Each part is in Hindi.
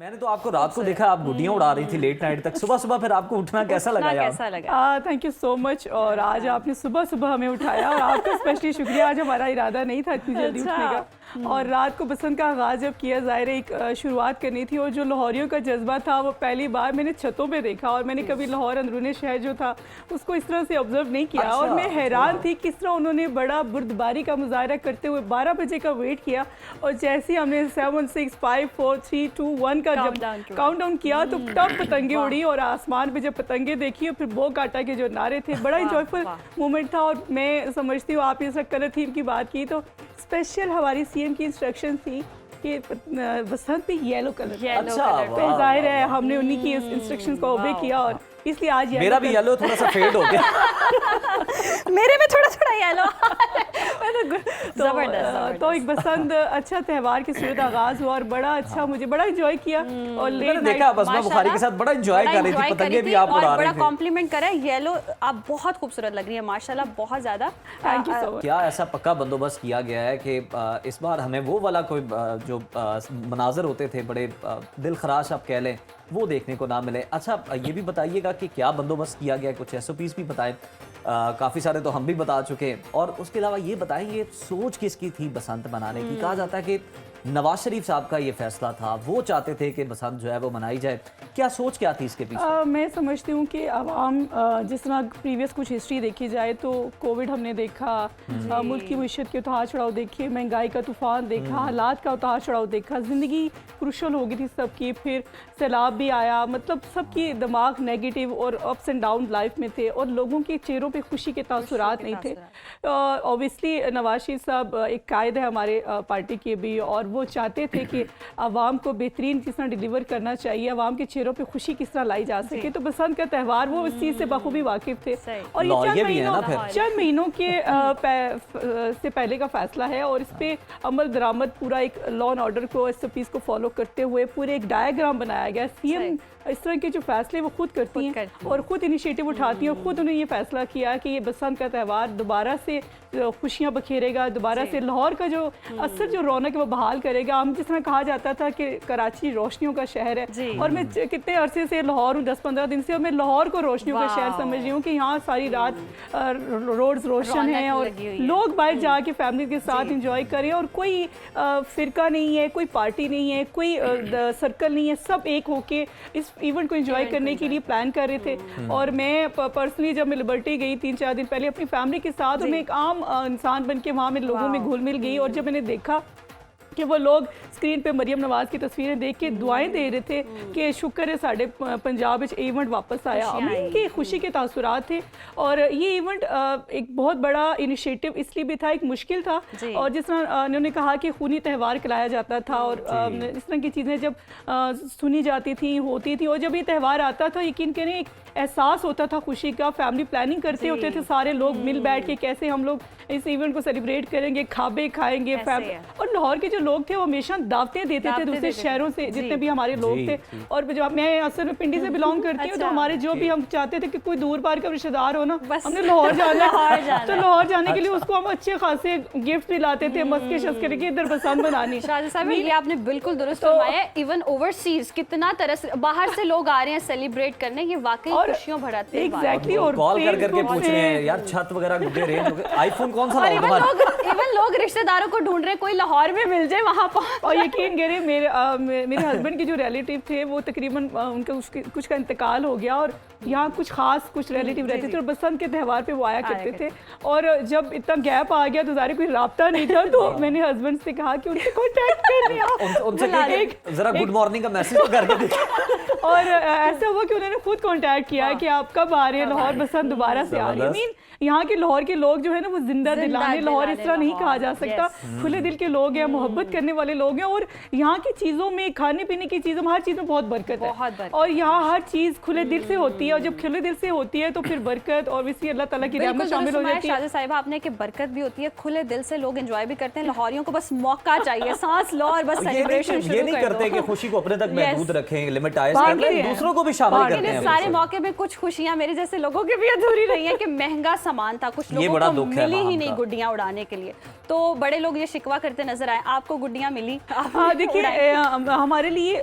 मैंने तो आपको रात को देखा, आप गुड्डियां उड़ा रही थी लेट नाइट तक, सुबह सुबह फिर आपको उठना कैसा लगा यार? कैसा लगा? Thank you so much. और आज आपने सुबह सुबह हमें उठाया और आपका स्पेशली शुक्रिया। आज हमारा इरादा नहीं था इतनी जल्दी उठने का, और रात को बसंत का आगाज़ जब किया, ज़ाहिर है एक शुरुआत करनी थी, और जो लाहौरियों का जज्बा था वो पहली बार मैंने छतों पे देखा, और मैंने कभी लाहौर अंदरूनी शहर जो था उसको इस तरह से ऑब्जर्व नहीं किया। और मैं हैरान थी किस तरह उन्होंने बड़ा बुर्दबारी का मुजाहरा करते हुए 12 बजे का वेट किया, और जैसे ही हमने 7 6 5 4 3 2 1 का जब काउंटडाउन किया तो तब पतंगे उड़ी, और आसमान पे जब पतंगे देखी और फिर बो काटा के जो नारे थे, बड़ा इंजॉयफुल मोमेंट था। और मैं समझती हूँ आपने इस कलर थीम की बात की, तो स्पेशल हमारी सीएम की इंस्ट्रक्शन थी कि बसंत पे येलो कलर। अच्छा, तो जाहिर है हमने उन्हीं की इंस्ट्रक्शंस को ओबे किया, और इसलिए आज मेरा भी येलो थोड़ा सा फेड हो गया। मेरे में थोड़ा थोड़ा येलो। जबरदस्त। तो एक बसंत अच्छा त्यौहार की सूरत आगाज हुआ, और बड़ा अच्छा, मुझे बड़ा एंजॉय किया। और मैंने देखा बसमा बुखारी के साथ बड़ा एंजॉय कर रही थी, पतंगे भी आप उड़ा रहे थे। बड़ा कॉम्प्लीमेंट करा है, येलो आप बहुत खूबसूरत लग रही है माशाल्लाह, बहुत ज्यादा। Thank you so much. क्या ऐसा पक्का बंदोबस्त किया गया है कि इस बार हमें वो वाला कोई जो मनाजर होते थे बड़े दिल खराश आप कह लें, वो देखने को ना मिले? अच्छा, ये भी बताइएगा कि क्या बंदोबस्त किया गया, कुछ SOPs भी बताएं। काफ़ी सारे तो हम भी बता चुके हैं, और उसके अलावा ये बताएं ये सोच किसकी थी बसंत मनाने की? कहा जाता है कि नवाज शरीफ साहब का ये फैसला था, वो चाहते थे कि बसंत जो है वो मनाई जाए। क्या सोच क्या थी इसके पीछे? मैं समझती हूँ कि आवाम, जिस तरह प्रीवियस कुछ हिस्ट्री देखी जाए तो कोविड हमने देखा, मुल्क की मीशत के उतार चढ़ाव देखे, महंगाई का तूफान देखा, हालात का उतार चढ़ाव देखा, ज़िंदगी क्रूशल हो गई थी सबकी, फिर सैलाब भी आया, मतलब सबकी दिमाग नेगेटिव और अप्स एंड डाउन लाइफ में थे, और लोगों के चेहरों पे खुशी के तासुरात नहीं थे। ऑब्वियसली नवाज शरीफ साहब एक कायद है हमारे पार्टी के भी, और वो चाहते थे कि आवाम को बेहतरीन किस तरह डिलीवर करना चाहिए, आवाम के चेहरों पे खुशी किस तरह लाई जा सके। तो बसंत का त्यौहार वो इस चीज़ से बखूबी वाकिफ थे, और ये चंद महीनों के से पहले का फैसला है, और इस पे अमल दरामद पूरा एक लॉ एंड ऑर्डर को, SOPs को फॉलो करते हुए पूरे एक डायग्राम बनाया गया। सीएम इस तरह के जो फैसले वो खुद करती हैं और खुद इनिशिएटिव उठाती हैं, और खुद उन्हें ये फैसला किया कि ये बसंत का त्यौहार दोबारा से खुशियाँ बखेरेगा, दोबारा से लाहौर का जो असर जो रौनक है वो बहाल करेगा। हम जिस तरह कहा जाता था कि कराची रोशनियों का शहर है, और मैं कितने अरसे से लाहौर हूँ, 10-15 दिन से, और मैं लाहौर को रोशनियों का शहर समझ रही हूँ कि यहाँ सारी रात रोड्स रोशन हैं, और लोग बाहर जाके फैमिली के साथ इंजॉय करें, और कोई फिरका नहीं है, कोई पार्टी नहीं है, कोई सर्कल नहीं है, सब एक होके इस इवेंट को एंजॉय करने के लिए प्लान कर रहे थे। और मैं पर्सनली जब मैं लिबर्टी गई 3-4 दिन पहले अपनी फैमिली के साथ, और मैं एक आम इंसान बन के वहाँ में लोगों में घुल मिल गई, और जब मैंने देखा कि वो लोग स्क्रीन पे मरियम नवाज की तस्वीरें देख के दुआएं दे रहे थे कि शुक्र है साढ़े पंजाब में इवेंट वापस आया, उनकी खुशी के तासुरात थे। और ये इवेंट एक बहुत बड़ा इनिशिएटिव इसलिए भी था, एक मुश्किल था, और जिस तरह उन्होंने कहा कि खूनी त्यौहार कराया जाता था, और इस तरह की चीज़ें जब सुनी जाती थी, होती थी, और जब ये त्यौहार आता था यकीन करें एक एहसास होता था खुशी का। फैमिली प्लानिंग करते होते थे सारे लोग मिल बैठ के, कैसे हम लोग इस इवेंट को सेलिब्रेट करेंगे, खाबे खाएंगे। और लाहौर के जो लोग थे वो हमेशा दावतें देते थे दूसरे शहरों से, जितने भी हमारे लोग थे। और जब मैं असल में पिंडी से बिलोंग करती हूँ, तो हमारे जो भी हम चाहते थे कि कोई दूर पार का रिश्तेदार हो ना, हमने लाहौर जाना है, तो लाहौर जाने के लिए उसको हम अच्छे खासे गिफ्ट दिलाते थे, मस्के शस्के के इधर बसंत बनानी। ये आपने बिल्कुल दुरुस्त फरमाया। इवन ओवरसीज कितना तरह बाहर से लोग आ रहे हैं सेलिब्रेट करने, ये वाकई खुशियों भराते हैं। एग्जैक्टली। और कॉल कर करके पूछ रहे हैं यार छत वगैरह रेंज हो गए, आईफोन कौन सा इवन लोग रिश्तेदारों को ढूंढ रहे, कोई लाहौर में मिल जाए वहाँ पर। और यकीन करें मेरे हस्बैंड के जो रिलेटिव थे वो तकरीबन उनका कुछ का इंतकाल हो गया, और यहाँ कुछ रिलेटिव रहते थे, और बसंत के त्यौहार पे वो आया करते थे। और जब इतना गैप आ गया तो ज़ाहिर कोई राब्ता नहीं था, तो मैंने हस्बैंड से कहा कि उनसे कॉन्टैक्ट कर लिया, जरा गुड मॉर्निंग का मैसेज तो करके देखो। और ऐसा हुआ कि उन्होंने खुद कॉन्टैक्ट किया कि आप कब आ रहे हैं लाहौर, बसंत दोबारा से आ रही है। यहाँ के लाहौर के लोग जो है ना वो जिंदा दिलाने, लाहौर इस तरह नहीं कहा जा सकता, खुले दिल के लोग हैं, मोहब्बत करने वाले लोग हैं, और यहाँ की चीज़ों में, खाने पीने की चीज़ों में, हर चीज़ में बहुत बरकत है, और यहाँ हर चीज़ खुले दिल से होती है, और जब खुले दिल से होती है तो फिर बरकत और इसी अल्लाह ताला की रहमत शामिल हो जाती है। शाज़ा साहिबा आपने कि बरकत भी होती है, खुले दिल से लोग एंजॉय भी करते हैं। लाहौरियों को बस मौका चाहिए, सांस लो और बस सेलिब्रेशन शुरू कर दो। ये नहीं करते कि खुशी को अपने तक महदूद रखें, लिमिट आए, कर बांट लें, रहे हैं। दूसरों को भी शामिल बांट करते लेकिन हैं। सारे बिल्कुल। मौके में कुछ खुशियां मेरे जैसे लोगों की भी अधूरी रही हैं कि महंगा सामान था, कुछ ये लोगों बड़ा को दुख है मिली वहाँ ही नहीं का। गुड्डियां उड़ाने के लिए। तो बड़े लोग ये शिकवा करते नजर आए, आपको गुड्डियां मिली? हाँ देखिए, हमारे लिए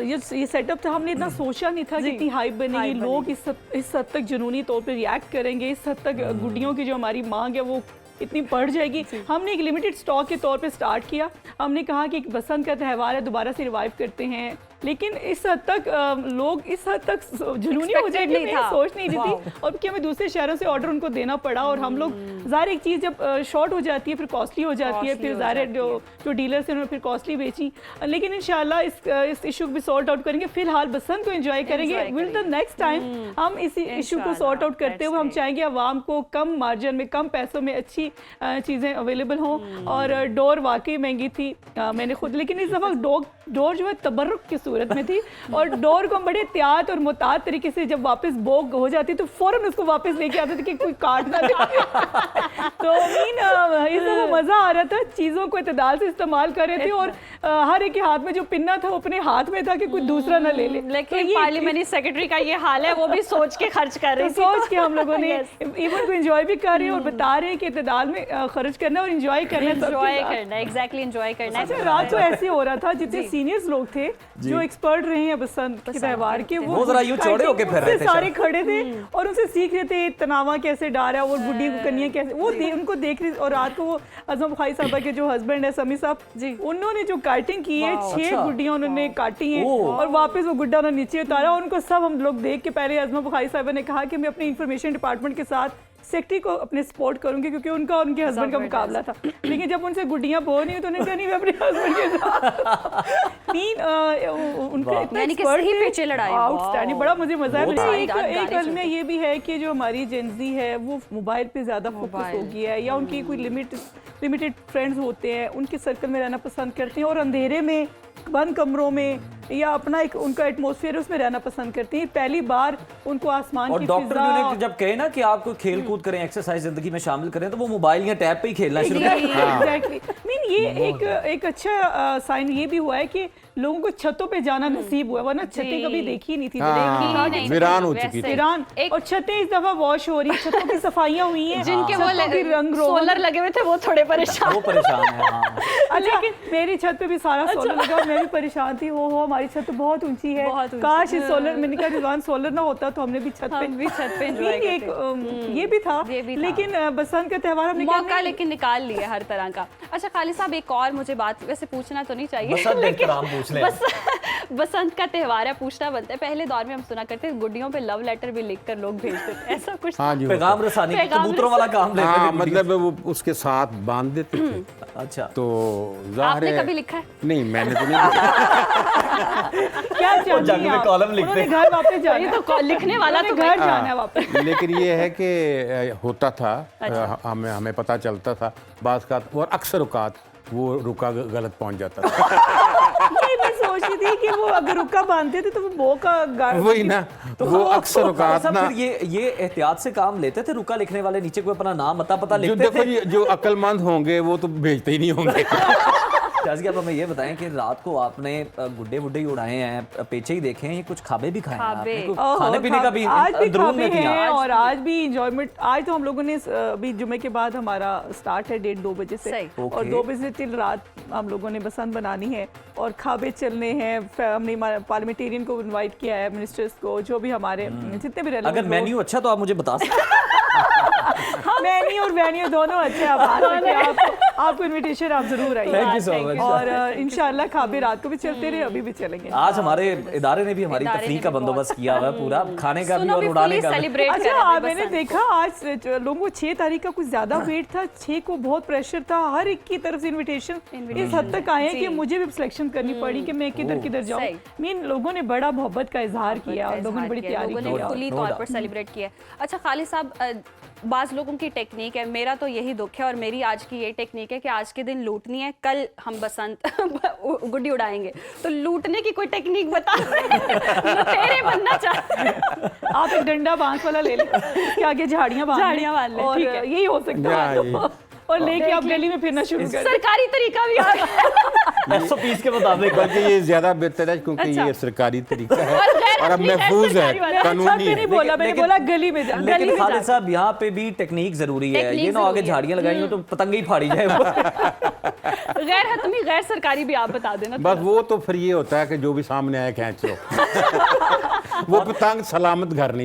ये सेटअप था, हमने इतना सोचा नहीं था कि इतनी हाइप बनेगी, हाइप लोग इस हद तक जुनूनी तौर पे रिएक्ट करेंगे, इस हद तक गुड्डियों की जो हमारी मांग है वो इतनी बढ़ जाएगी। हमने एक लिमिटेड स्टॉक के तौर पे स्टार्ट किया। हमने कहा कि बसंत का त्यौहार है, दोबारा से रिवाइव करते हैं, लेकिन इस हद तक लोग इस हद तक जुनूनी हो जाएंगे, नहीं मैं था। सोच नहीं रही थी। और क्योंकि हमें दूसरे शहरों से ऑर्डर उनको देना पड़ा, और हम लोग ज़ाहिर एक चीज़ जब शॉर्ट हो जाती है फिर कॉस्टली हो जाती है, Costly फिर हो ज़ाहिर जाती है। जो डीलर्स हैं उन्होंने फिर कॉस्टली बेची। लेकिन इंशाल्लाह इस इशू को भी सॉर्ट आउट करेंगे। फिलहाल बसंत को एंजॉय करेंगे। विल द नेक्स्ट टाइम हम इसी इशू को सॉर्ट आउट करते हुए हम चाहेंगे आवाम को कम मार्जिन में, कम पैसों में अच्छी चीज़ें अवेलेबल हों। और डोर वाकई महंगी थी, मैंने खुद, लेकिन इस दफ़ा डोर जो है तबर्रुक की सूरत में थी, और डोर को हम बड़े एहतियात और मुहतात तरीके से जब वापस बोग हो जाती तो फौरन उसको वापस लेके आते थे कि कोई काट ना दे। तो इस दफ़ा मज़ा आ रहा था, चीज़ों को इतदाल से इस्तेमाल कर रहे थे, और हर एक के हाथ में जो पिन्ना था वो अपने हाथ में था कि कोई दूसरा ना ले ले। लेकिन पार्लियामेंट सेक्रेटरी का ये हाल है, वो भी सोच के खर्च कर रही तो थी। सोच के हम लोगों ने इवेंट को एंजॉय भी कर रहे हैं और बता रहे हैं कि इतदाल में खर्च करना और एंजॉय करना है सबके एंजॉय साथ। करना है, एग्जैक्टली एंजॉय करना अच्छा, है। रात को ऐसे हो रहा था, जितने सीनियर्स लोग थे जो एक्सपर्ट रहे हैं बसंत के त्यौहार के, वो जरा यूं चौड़े होके फिर रहे थे सारे शायद। खड़े थे और उनसे सीख रहे थे तनावा कैसे डाला और बुढ़ी को कन्या कैसे, वो उनको देख रही। और रात को वो अजम बुखारी साहबा के जो हस्बैंड है समी साहब जी, उन्होंने जो काटिंग की है, 6 अच्छा। गुड्डियां उन्होंने काटी हैं, ओह। और वापस वो गुड्डा उन्होंने नीचे उतारा। उनको सब हम लोग देख के, पहले अजमा बुखारी साहबा ने कहा कि मैं अपने इंफॉर्मेशन डिपार्टमेंट के साथ सेक्रेटरी को अपने सपोर्ट करूंगी, क्योंकि उनका उनके हस्बैंड का मुकाबला था। लेकिन जब उनसे गुड्डियां बोल नहीं हुई तो उन्होंने कहा नहीं, मैं अपने हस्बैंड के साथ उनका इतना यानी कि expert सही थे, पिचे लड़ाई। आउटस्टैंडिंग, बड़ा मुझे मजा वो है। तो एक अलग ये भी है कि जो हमारी जेंजी है वो मोबाइल पे ज्यादा फोकस हो गया है, या उनकी कोई लिमिटेड फ्रेंड्स होते हैं, उनके सर्कल में रहना पसंद करते हैं, और अंधेरे में बंद कमरों में या अपना एक उनका एटमॉस्फेयर उसमें रहना पसंद करती हैं। पहली बार उनको आसमान और की डॉक्टर भी फिजा उन्हें जब कहे ना कि आपको खेल कूद करें, एक्सरसाइज जिंदगी में शामिल करें, तो वो मोबाइल या टैब पे ही खेलना शुरू कर। एग्जैक्टली मीन ये एक अच्छा साइन ये भी हुआ है कि लोगों को छतों पे जाना नसीब हुआ, वरना छतें कभी देखी ही नहीं थी। हाँ, नहीं, वीरान हो वैसे। चुकी थी। ईरान और छतें इस दफा वॉश हो रही, छतों की सफाइयां हुई हैं, जिनके वो छतों की रंग रोगन। सोलर लगे हुए थे वो थोड़े परेशान। वो परेशान है। हाँ। अच्छा, मेरी छत पे भी सारा सोलर लगा, मैं भी परेशान थी। हो हमारी छत तो बहुत ऊंची है, बहुत ऊंची। काश इस सोलर, मैंने कहा रिजवान सोलर ना होता तो हमने भी छत पे हम भी छत पे enjoy नहीं, ये भी था, ये भी था। लेकिन बसंत का त्यौहार हमने मौका कहा लेकिन निकाल लिया हर तरह का। अच्छा खालिद साहब, एक और मुझे बात वैसे पूछना तो नहीं चाहिए, बसंत एहतराम पूछ लें। बसंत का त्यौहार है, पूछना बनता है। पहले दौर में हम सुना करते थे गुड्डियों पे लव लेटर भी लिखकर लोग भेजते थे, ऐसा कुछ हाँ जी, पैगाम रसानी, पैगाम कबूतरों वाला काम लेते हाँ, थे। मतलब वो उसके साथ बांध देते थे। अच्छा, तो जाहिर आपने है कभी लिखा है? नहीं, मैंने तो नहीं लिखा। क्या जंग चाहिए में आप? कॉलम लिखते उन्होंने हैं। घर वापस जाना ये तो लिखने वाला तो घर जाना है वापस। लेकिन ये है कि होता था, हमें पता चलता था बात का, और अक्सर औकात वो रुका गलत पहुंच जाता था। ये मैं सोच रही थी कि वो अगर रुका बांधते थे तो वो बो का वही ना, वो अक्सर औकात सब ना, फिर ये एहतियात से काम लेते थे। रुका लिखने वाले नीचे कोई अपना नाम पता जो लिखते देखो थे। ये जो अक्लमंद होंगे वो तो भेजते ही नहीं होंगे। जैसे कि आप हमें ये बताएं कि रात को आपने गुड्डे वुड्डे ही उड़ाए हैं, पेचे ही देखे हैं, ये कुछ खाबे भी खाए हैं आपने? खाबे। कुछ ओहो, खाने पीने का भी आज भी अंदरून खाबे में किया? हैं, और आज भी इंजॉयमेंट। आज तो हम लोगों ने अभी जुमे के बाद हमारा स्टार्ट है 1:30-2 बजे से, सही। और ओके। 2 बजे से टिल रात हम लोगों ने बसंत बनानी है और खाबे चलने हैं। हमने पार्लियामेंटेरियन को इनवाइट किया है, मिनिस्टर्स को, जो भी हमारे जितने भी अगर मेन्यू अच्छा तो आप मुझे बता सकते मेन्यू और वेन्यू दोनों अच्छे, आप आ सकते हैं। आपको इनविटेशन, आप जरूर आइए। Thank you so much. और इंशाल्लाह खाबे रात को भी चलते रहे, अभी भी चलेंगे। आज हमारे इदारे ने भी हमारी इदारे तफरीह ने का भी बंदोबस्त किया हुआ है, पूरा खाने का भी सुनो और भी उड़ाने fully का भी। celebrate कर अच्छा, रहे थे मैंने बसंत देखा आज लोगों को 6 तारीख का कुछ ज्यादा वेट था, 6 को बहुत प्रेशर था, हर एक की तरफ से इनविटेशन इस हद तक आए कि जी। मुझे भी सिलेक्शन करनी पड़ी कि मैं किधर किधर जाऊं। सही। मीन लोगों ने बड़ा मोहब्बत का इजहार किया और लोगों ने बड़ी तैयारी लोगों की। ने खुली No तौर doubt. पर सेलिब्रेट किया। अच्छा खालिद साहब, बाज लोगों की टेक्निक है, मेरा तो यही दुख है, और मेरी आज की ये टेक्निक है कि आज के दिन लूटनी है, कल हम बसंत गुड्डी उड़ाएंगे, तो लूटने की कोई टेक्निक बता। लुटेरे बनना चाहते हैं। आप एक डंडा बांस वाला ले लें, उसके आगे झाड़ियां बांध लें, झाड़ियां बांध लें, और ठीक है। यही हो सकता है। और लेके आप गली में फिरना शुरू कर दें। सरकारी तरीका भी आ गया। SOPs के मुताबिक। बल्कि ये ज्यादा बेहतर है क्योंकि अच्छा। ये सरकारी तरीका है और गैर और अब अपनी गैर महफूज है, सरकारी वाला। अच्छा, कानूनी मैंने है। बोला, मैंने बोला गली में जा, गली लेकिन में खालिद जा। साहब यहाँ पे भी टेक्निक जरूरी है, टेक्निक ये ना आगे जरूरी है। झाड़ियां लगाई हो तो पतंगे ही फाड़ी जाए। गैर हतमी गैर सरकारी भी आप बता देना। बस वो तो फिर ये होता है कि जो भी सामने आए खींच लो। वो पतंग सलामत घर नहीं